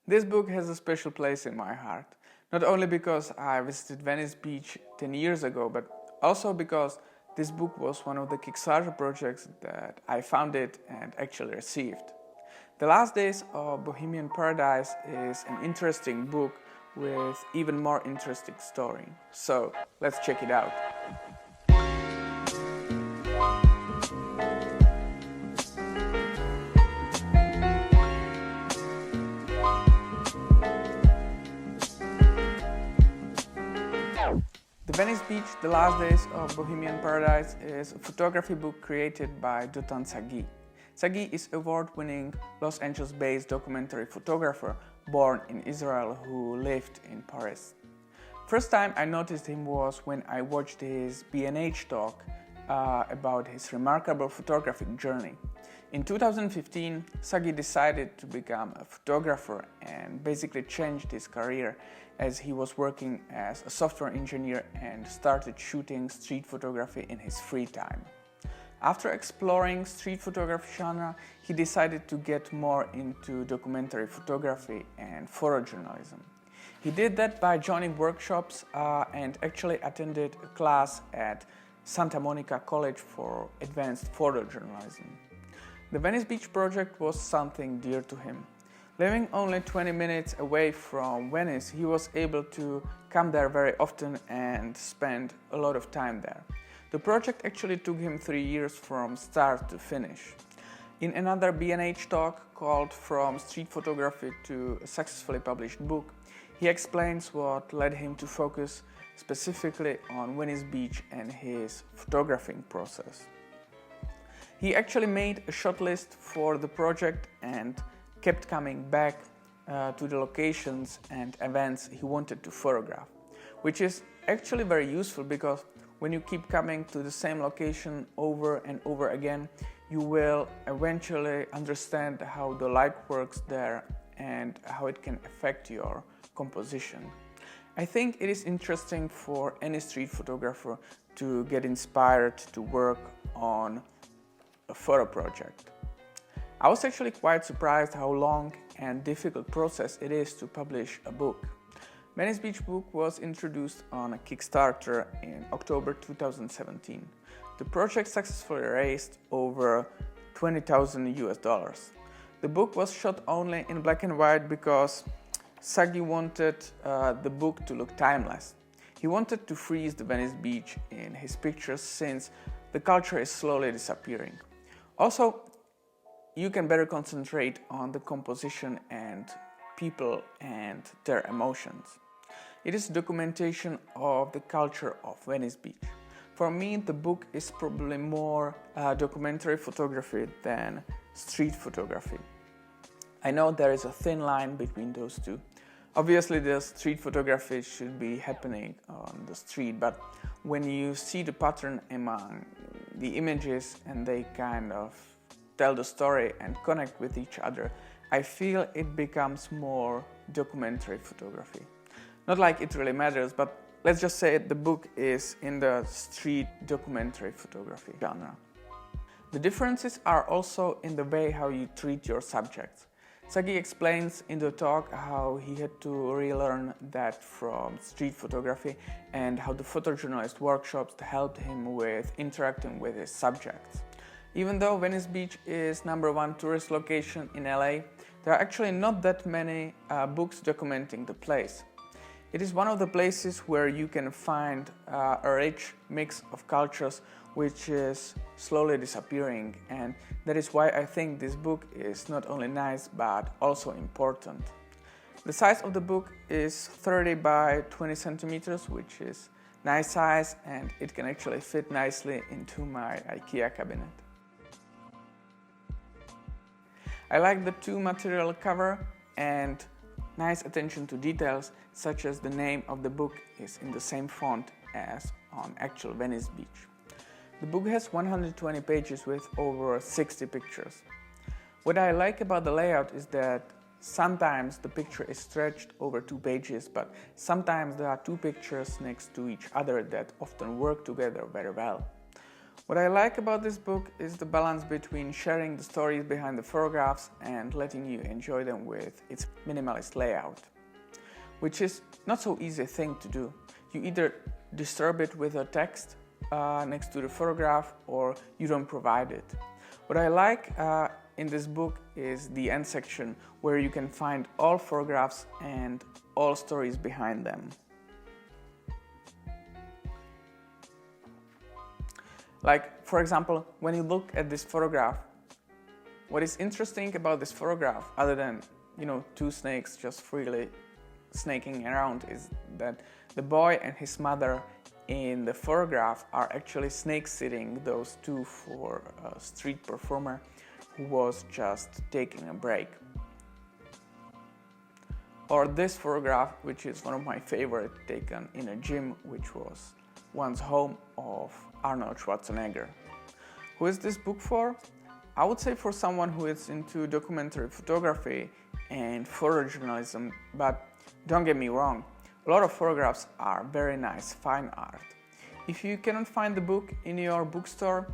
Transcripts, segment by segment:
This book has a special place in my heart, not only because I visited Venice Beach 10 years ago, but also because this book was one of the Kickstarter projects that I founded and actually received. The Last Days of Bohemian Paradise is an interesting book with even more interesting story. So let's check it out. The Venice Beach, The Last Days of Bohemian Paradise is a photography book created by Dotan Saguy. Saguy is award-winning Los Angeles-based documentary photographer born in Israel who lived in Paris. First time I noticed him was when I watched his B&H talk about his remarkable photographic journey. In 2015, Saguy decided to become a photographer and basically changed his career as he was working as a software engineer and started shooting street photography in his free time. After exploring street photography genre, he decided to get more into documentary photography and photojournalism. He did that by joining workshops and actually attended a class at Santa Monica College for Advanced Photojournalism. The Venice Beach project was something dear to him. Living only 20 minutes away from Venice, he was able to come there very often and spend a lot of time there. The project actually took him 3 years from start to finish. In another B&H talk called From Street Photography to a Successfully Published Book, he explains what led him to focus specifically on Venice Beach and his photographing process. He actually made a shot list for the project and kept coming back to the locations and events he wanted to photograph, which is actually very useful because when you keep coming to the same location over and over again, you will eventually understand how the light works there and how it can affect your composition. I think it is interesting for any street photographer to get inspired to work on a photo project. I was actually quite surprised how long and difficult process it is to publish a book. Venice Beach book was introduced on a Kickstarter in October 2017. The project successfully raised over $20,000. The book was shot only in black and white because Saguy wanted the book to look timeless. He wanted to freeze the Venice Beach in his pictures since the culture is slowly disappearing. Also, you can better concentrate on the composition and people and their emotions. It is documentation of the culture of Venice Beach. For me, the book is probably more documentary photography than street photography. I know there is a thin line between those two. Obviously, the street photography should be happening on the street, but when you see the pattern among the images and they kind of tell the story and connect with each other, I feel it becomes more documentary photography. Not like it really matters, but let's just say the book is in the street documentary photography genre. The differences are also in the way how you treat your subjects. Saguy explains in the talk how he had to relearn that from street photography and how the photojournalist workshops helped him with interacting with his subjects. Even though Venice Beach is #1 tourist location in LA, there are actually not that many books documenting the place. It is one of the places where you can find a rich mix of cultures which is slowly disappearing, and that is why I think this book is not only nice but also important. The size of the book is 30 by 20 centimeters, which is nice size, and it can actually fit nicely into my IKEA cabinet. I like the two material cover and nice attention to details, such as the name of the book is in the same font as on actual Venice Beach. The book has 120 pages with over 60 pictures. What I like about the layout is that sometimes the picture is stretched over 2 pages, but sometimes there are 2 pictures next to each other that often work together very well. What I like about this book is the balance between sharing the stories behind the photographs and letting you enjoy them with its minimalist layout, which is not so easy thing to do. You either disturb it with a text next to the photograph or you don't provide it. What I like in this book is the end section where you can find all photographs and all stories behind them. Like, for example, when you look at this photograph, what is interesting about this photograph, other than, two snakes just freely snaking around, is that the boy and his mother in the photograph are actually snake sitting those two for a street performer who was just taking a break. Or this photograph, which is one of my favorite, taken in a gym, which was once home of Arnold Schwarzenegger. Who is this book for? I would say for someone who is into documentary photography and photojournalism, but don't get me wrong, a lot of photographs are very nice, fine art. If you cannot find the book in your bookstore,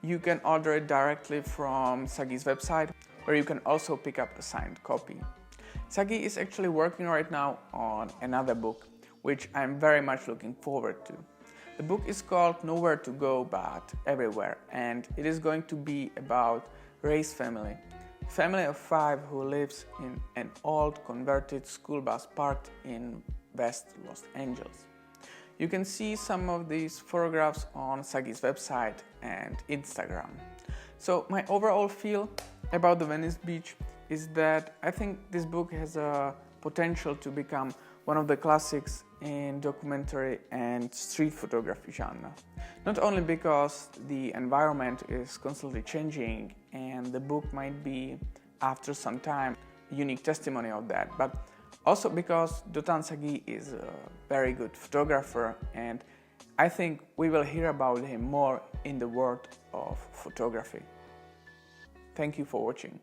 you can order it directly from Saguy's website, where you can also pick up a signed copy. Saguy is actually working right now on another book, which I'm very much looking forward to. The book is called Nowhere to Go But Everywhere, and it is going to be about Ray's family. A family of 5 who lives in an old converted school bus parked in West Los Angeles. You can see some of these photographs on Saguy's website and Instagram. So my overall feel about the Venice Beach is that I think this book has a potential to become one of the classics in documentary and street photography genre. Not only because the environment is constantly changing and the book might be, after some time, a unique testimony of that, but also because Dotan Saguy is a very good photographer, and I think we will hear about him more in the world of photography. Thank you for watching.